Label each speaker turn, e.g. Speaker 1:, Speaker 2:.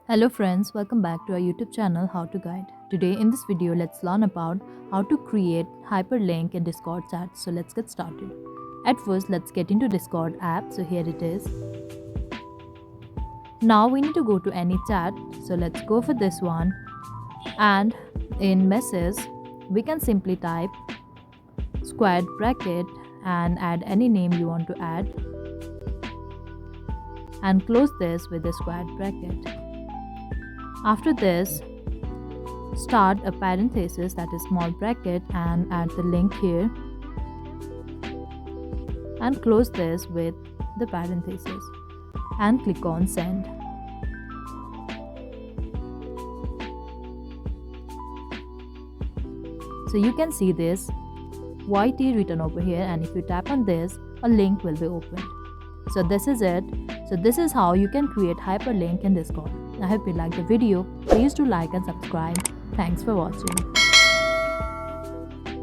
Speaker 1: Hello friends, welcome back to our YouTube channel How to Guide. Today in this video let's learn about how to create hyperlink in Discord chat. So let's get started. At first let's get into Discord app. So here it is. Now we need to go to any chat. So let's go for this one. And in message we can simply type squared bracket and add any name you want to add and close this with a squared bracket. After this, start a parenthesis, that is small bracket, and add the link here and close this with the parenthesis and click on send. So you can see this YT written over here, and if you tap on this, a link will be opened. So this is it. So this is how you can create hyperlink in Discord. I hope you liked the video. Please do like and subscribe. Thanks for watching.